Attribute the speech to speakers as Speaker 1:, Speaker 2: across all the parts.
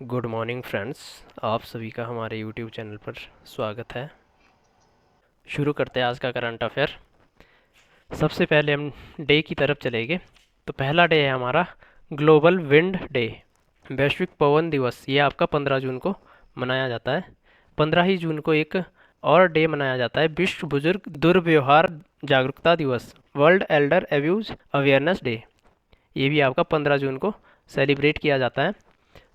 Speaker 1: Good morning friends. आप सभी का हमारे यूट्यूब चैनल पर स्वागत है। शुरू करते हैं आज का करंट अफेयर। सबसे पहले हम डे की तरफ चलेंगे। तो पहला डे है हमारा ग्लोबल विंड डे, वैश्विक पवन दिवस। ये आपका 15 जून को मनाया जाता है। 15 ही जून को एक और डे मनाया जाता है, विश्व बुजुर्ग दुर्व्यवहार जागरूकता दिवस, world Elder abuse awareness day. ये भी आपका 15 जून को सेलिब्रेट किया जाता है।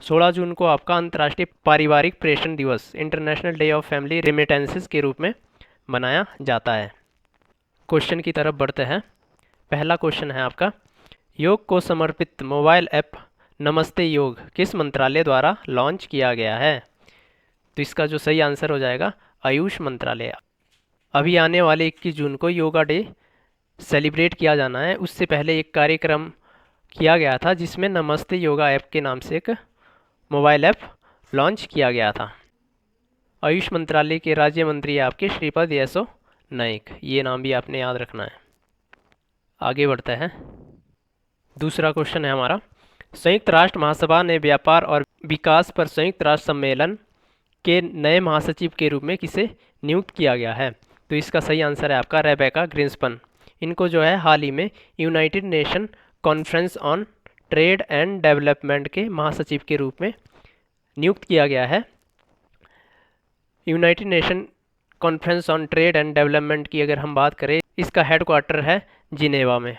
Speaker 1: 16 जून को आपका अंतर्राष्ट्रीय पारिवारिक प्रेषण दिवस, international day of family remittances के रूप में मनाया जाता है। क्वेश्चन की तरफ बढ़ते हैं। पहला क्वेश्चन है आपका, योग को समर्पित मोबाइल ऐप नमस्ते योग किस मंत्रालय द्वारा लॉन्च किया गया है? तो इसका जो सही आंसर हो जाएगा आयुष मंत्रालय। अभी आने वाले 21 जून को योगा डे सेलिब्रेट किया जाना है। उससे पहले एक कार्यक्रम किया गया था जिसमें नमस्ते योगा ऐप के नाम से एक मोबाइल ऐप लॉन्च किया गया था। आयुष मंत्रालय के राज्य मंत्री है आपके श्रीपद येसो नाइक। ये नाम भी आपने याद रखना है। आगे बढ़ते हैं। दूसरा क्वेश्चन है हमारा, संयुक्त राष्ट्र महासभा ने व्यापार और विकास पर संयुक्त राष्ट्र सम्मेलन के नए महासचिव के रूप में किसे नियुक्त किया गया है? तो इसका सही आंसर है आपका रेबेका ग्रिंसपन। इनको जो है हाल ही में United nation conference on trade and development के महासचिव के रूप में नियुक्त किया गया है। United nation conference on trade and development की अगर हम बात करें, इसका हेडक्वार्टर है जिनेवा में,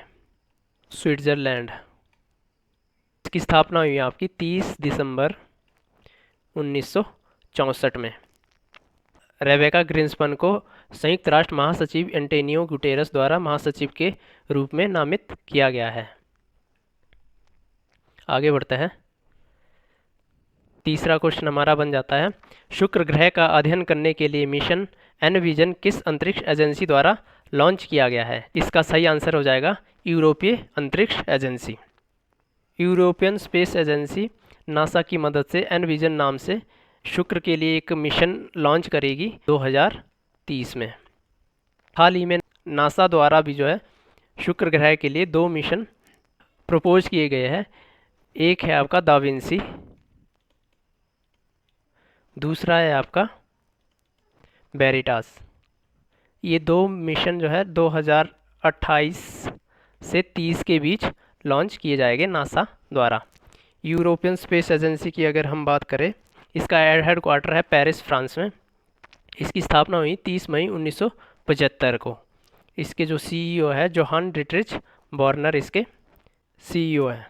Speaker 1: स्विट्ज़रलैंड। इसकी स्थापना हुई आपकी 30 दिसंबर 1964 में। रेबेका ग्रिंसपन को संयुक्त राष्ट्र महासचिव एंटोनियो गुटेरस द्वारा महासचिव के रूप में नामित किया गया है। आगे बढ़ते हैं। तीसरा क्वेश्चन हमारा बन जाता है, शुक्र ग्रह का अध्ययन करने के लिए मिशन एनविजन किस अंतरिक्ष एजेंसी द्वारा लॉन्च किया गया है? इसका सही आंसर हो जाएगा यूरोपीय अंतरिक्ष agency. European space agency NASA की मदद से एनविजन नाम से शुक्र के लिए एक मिशन लॉन्च करेगी 2030 में। हाल ही में नासा द्वारा भी जो है शुक्र ग्रह के लिए 2 मिशन प्रपोज किए गए हैं। एक है आपका दा विंसी, दूसरा है आपका वेरिटास। ये 2 मिशन जो है 2028 से 30 के बीच लॉन्च किए जाएंगे नासा द्वारा। यूरोपियन स्पेस एजेंसी की अगर हम बात करें, इसका हेडक्वार्टर है पेरिस, फ्रांस में। इसकी स्थापना हुई 30 मई 1975 को। इसके जो सीईओ है जोहान डिट्रिच बॉर्नर इसके सीईओ हैं।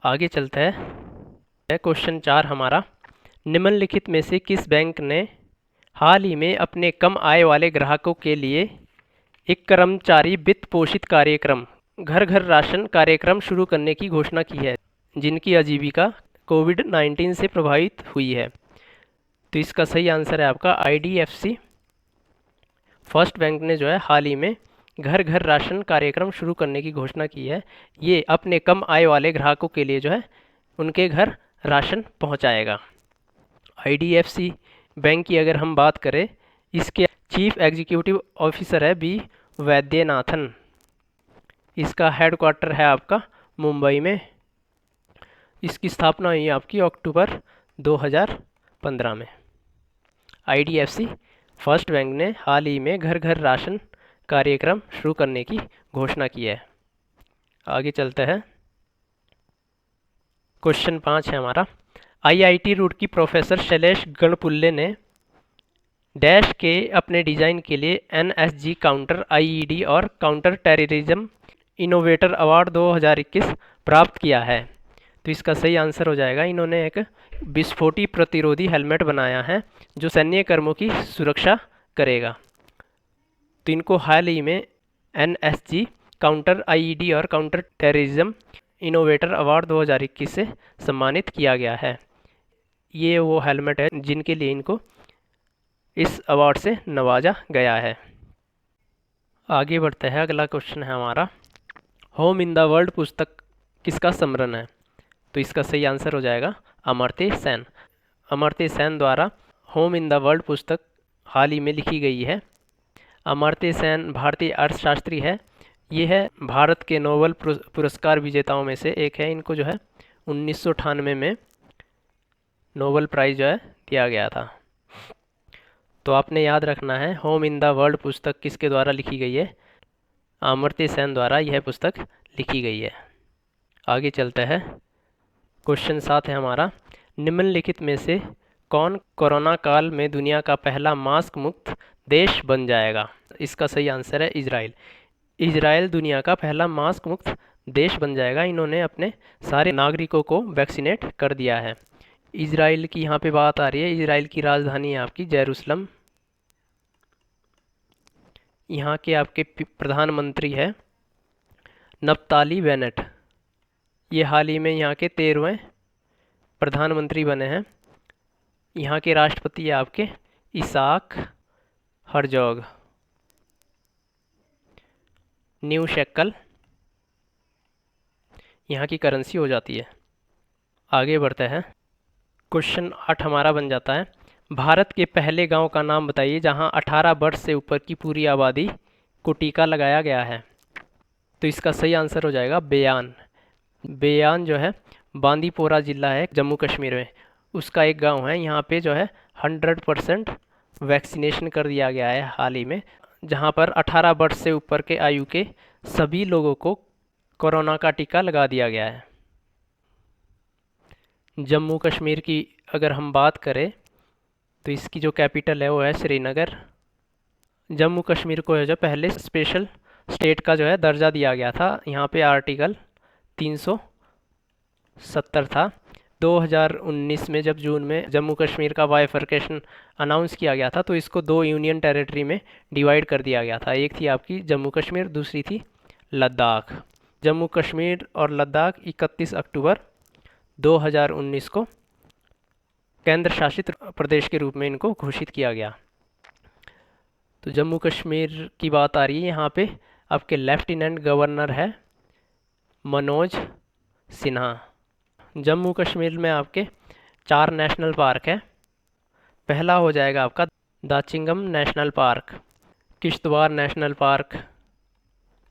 Speaker 1: आगे चलते हैं। क्वेश्चन 4 हमारा, निम्नलिखित में से किस बैंक ने हाल ही में अपने कम आय वाले ग्राहकों के लिए एक कर्मचारी वित्त पोषित कार्यक्रम, घर घर राशन कार्यक्रम शुरू करने की घोषणा की है, जिनकी आजीविका कोविड-19 से प्रभावित हुई है? तो इसका सही आंसर है आपका आईडीएफसी फर्स्ट बैंक ने जो है हाल ही में घर घर राशन कार्यक्रम शुरू करने की घोषणा की है। ये अपने कम आय वाले ग्राहकों के लिए जो है उनके घर राशन पहुंचाएगा। आईडीएफसी बैंक की अगर हम बात करें, इसके चीफ एग्जीक्यूटिव ऑफिसर है बी वैद्यनाथन। इसका हेडक्वार्टर है आपका मुंबई में। इसकी स्थापना हुई आपकी अक्टूबर 2015 में। आईडीएफसी फर्स्ट बैंक ने हाल ही में घर घर राशन कार्यक्रम शुरू करने की घोषणा की है। आगे चलते हैं। क्वेश्चन 5 है हमारा, आईआईटी रुड़की प्रोफेसर शैलेश गणपुल्ले ने डैश के अपने डिजाइन के लिए एनएसजी काउंटर आईईडी और काउंटर टेररिज्म इनोवेटर अवार्ड 2021 प्राप्त किया है। तो इसका सही आंसर हो जाएगा, इन्होंने एक विस्फोटी प्रतिरोधी हेलमेट बनाया है जो सैन्य कर्मों की सुरक्षा करेगा। तो इनको हाल ही में एनएसजी काउंटर आईईडी और काउंटर टेररिज्म इनोवेटर अवार्ड 2021 से सम्मानित किया गया है। ये वो हेलमेट है जिनके लिए इनको इस अवार्ड से नवाजा गया है। आगे बढ़ते हैं। अगला क्वेश्चन है हमारा, होम इन द वर्ल्ड पुस्तक किसका संस्मरण है? तो इसका सही आंसर हो जाएगा अमर्त्य सेन। अमर्त्य सेन द्वारा होम इन द वर्ल्ड पुस्तक हाल ही में लिखी गई है। अमर्त्य सेन भारतीय अर्थशास्त्री है। ये है भारत के नोबेल पुरस्कार विजेताओं में से एक है। इनको जो है 1998 में नोबेल प्राइज़ जो है दिया गया था। तो आपने याद रखना है, होम इन द वर्ल्ड पुस्तक किसके द्वारा लिखी गई है? अमर्त्य सेन द्वारा यह पुस्तक लिखी गई है। आगे चलते हैं। क्वेश्चन 7 है हमारा, निम्नलिखित में से कौन कोरोना काल में दुनिया का पहला मास्क मुक्त देश बन जाएगा? इसका सही आंसर है इजराइल। इजराइल दुनिया का पहला मास्क मुक्त देश बन जाएगा। इन्होंने अपने सारे नागरिकों को वैक्सीनेट कर दिया है। इजराइल की यहाँ पे बात आ रही है। इजराइल की राजधानी है आपकी जेरूसलम। यहाँ के आपके प्रधानमंत्री है नप्ताली बेनेट। ये हाल ही में यहाँ के 13वें प्रधानमंत्री बने हैं। यहाँ के राष्ट्रपति है आपके इसाक हरजोग। न्यू शेकल यहाँ की करेंसी हो जाती है। आगे बढ़ते हैं। क्वेश्चन 8 हमारा बन जाता है, भारत के पहले गांव का नाम बताइए जहां 18 वर्ष से ऊपर की पूरी आबादी को टीका लगाया गया है। तो इसका सही आंसर हो जाएगा बेयान। बेयान जो है बांदीपोरा ज़िला है जम्मू कश्मीर में, उसका एक गांव है। यहाँ पे जो है 100% वैक्सीनेशन कर दिया गया है हाल ही में, जहाँ पर 18 वर्ष से ऊपर के आयु के सभी लोगों को कोरोना का टीका लगा दिया गया है। जम्मू कश्मीर की अगर हम बात करें तो इसकी जो कैपिटल है वो है श्रीनगर। जम्मू कश्मीर को है जो पहले स्पेशल स्टेट का जो है दर्जा दिया गया था। यहाँ पे आर्टिकल 370 था। 2019 में जब जून में जम्मू कश्मीर का बाइफरकेशन अनाउंस किया गया था तो इसको 2 यूनियन टेरिटरी में डिवाइड कर दिया गया था। एक थी आपकी जम्मू कश्मीर, दूसरी थी लद्दाख। जम्मू कश्मीर और लद्दाख 31 अक्टूबर 2019 को केंद्र शासित प्रदेश के रूप में इनको घोषित किया गया। तो जम्मू कश्मीर की बात आ रही है। यहाँ पे आपके लेफ्टिनेंट गवर्नर है मनोज सिन्हा। जम्मू कश्मीर में आपके 4 नेशनल पार्क है। पहला हो जाएगा आपका Dachigam national park, Kishtwar national park,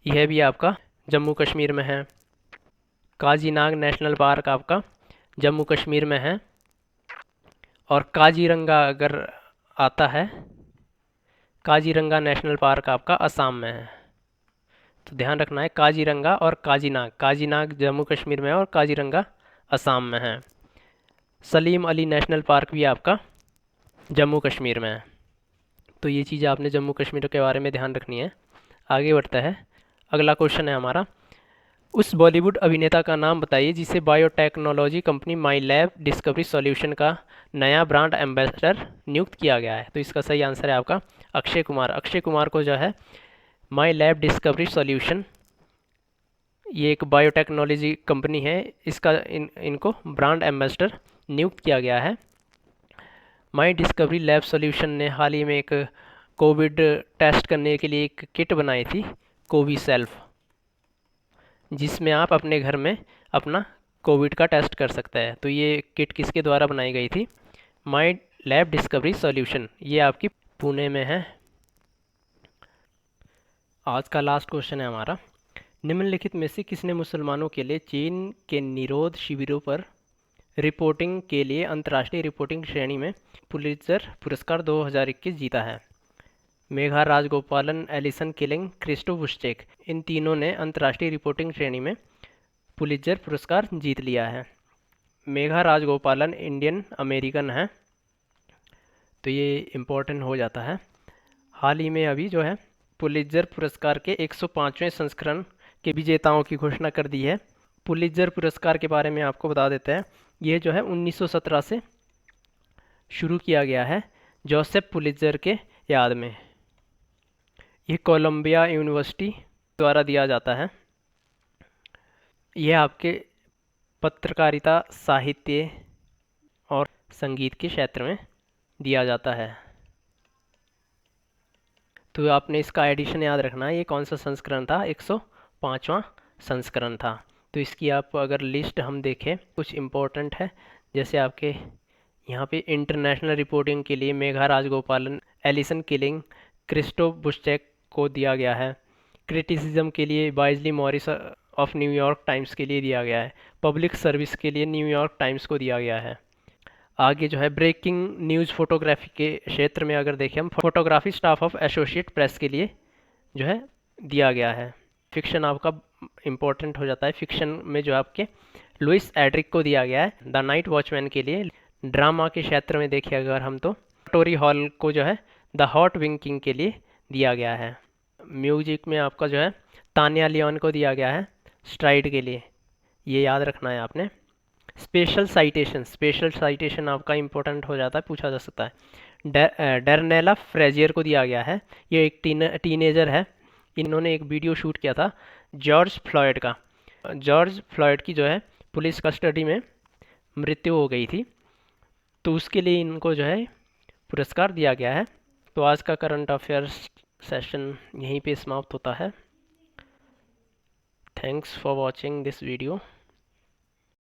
Speaker 1: यह भी आपका जम्मू कश्मीर में है। काजीनाग नेशनल पार्क आपका जम्मू कश्मीर में है। और काजीरंगा अगर आता है, काजीरंगा नेशनल पार्क आपका असम में है। तो ध्यान रखना है, काजीरंगा और काजीनाग। काजीनाग जम्मू कश्मीर में है और काजीरंगा असम में है। सलीम अली नेशनल पार्क भी आपका जम्मू कश्मीर में है। तो ये चीज़ आपने जम्मू कश्मीर के बारे में ध्यान रखनी है। आगे बढ़ता है। अगला क्वेश्चन है हमारा, उस बॉलीवुड अभिनेता का नाम बताइए जिसे बायोटेक्नोलॉजी कंपनी माई लैब डिस्कवरी सॉल्यूशन का नया ब्रांड एम्बेसडर नियुक्त किया गया है। तो इसका सही आंसर है आपका अक्षय कुमार। अक्षय कुमार को जो है माई लैब डिस्कवरी सॉल्यूशन, ये एक बायोटेक्नोलॉजी कंपनी है, इसका इनको ब्रांड एम्बेसडर नियुक्त किया गया है। माई डिस्कवरी लैब सॉल्यूशन ने हाल ही में एक कोविड टेस्ट करने के लिए एक किट बनाई थी, कोविसेल्फ, जिसमें आप अपने घर में अपना कोविड का टेस्ट कर सकते हैं। तो ये किट किसके द्वारा बनाई गई थी? माई लैब डिस्कवरी सॉल्यूशन, ये आपकी पुणे में है। आज का लास्ट क्वेश्चन है हमारा, निम्नलिखित में से किसने मुसलमानों के लिए चीन के निरोध शिविरों पर रिपोर्टिंग के लिए अंतर्राष्ट्रीय रिपोर्टिंग श्रेणी में पुलित्जर पुरस्कार 2021 जीता है? Megha Rajagopalan, Alison Killing, Christo Buschek, इन तीनों ने अंतर्राष्ट्रीय रिपोर्टिंग श्रेणी में पुलित्जर पुरस्कार जीत लिया है। मेघा राजगोपालन इंडियन अमेरिकन है, तो ये इम्पोर्टेंट हो जाता है। हाल ही में अभी जो है पुलित्जर पुरस्कार के 105वें संस्करण के विजेताओं की घोषणा कर दी है। पुलित्जर पुरस्कार के बारे में आपको बता देते हैं, ये जो है 1917 से शुरू किया गया है जोसेफ पुलित्जर के याद में। ये कोलंबिया यूनिवर्सिटी द्वारा दिया जाता है। यह आपके पत्रकारिता, साहित्य और संगीत के क्षेत्र में दिया जाता है। तो आपने इसका एडिशन याद रखना है, ये कौन सा संस्करण था? 105वां संस्करण था। तो इसकी आप अगर लिस्ट हम देखें, कुछ इम्पोर्टेंट है, जैसे आपके यहाँ पे इंटरनेशनल रिपोर्टिंग के लिए Megha Rajagopalan, Alison Killing, Christo Buschek को दिया गया है। क्रिटिसिज्म के लिए Wesley Morris of New York Times के लिए दिया गया है। पब्लिक सर्विस के लिए न्यूयॉर्क टाइम्स को दिया गया है। आगे जो है ब्रेकिंग न्यूज़ फोटोग्राफी के क्षेत्र में अगर देखें हम, photography staff of associate press के लिए जो है दिया गया है। फिक्शन आपका इम्पोर्टेंट हो जाता है। फिक्शन में जो आपके लुइस एड्रिक को दिया गया है द नाइट वॉचमैन के लिए। ड्रामा के क्षेत्र में देखिए अगर हम, तो टोरी हॉल को जो है द हॉट विंग किंग के लिए दिया गया है। म्यूजिक में आपका जो है तान्या लियोन को दिया गया है स्ट्राइड के लिए, ये याद रखना है आपने। स्पेशल साइटेशन आपका इम्पोर्टेंट हो जाता है, पूछा जा सकता है। डरनेला फ्रेजियर को दिया गया है, ये एक टीनेजर है। इन्होंने एक वीडियो शूट किया था जॉर्ज फ्लॉयड का। जॉर्ज फ्लॉयड की जो है पुलिस कस्टडी में मृत्यु हो गई थी, तो उसके लिए इनको जो है पुरस्कार दिया गया है। तो आज का करंट अफेयर्स सेशन यहीं पे समाप्त होता है। Thanks for watching this video.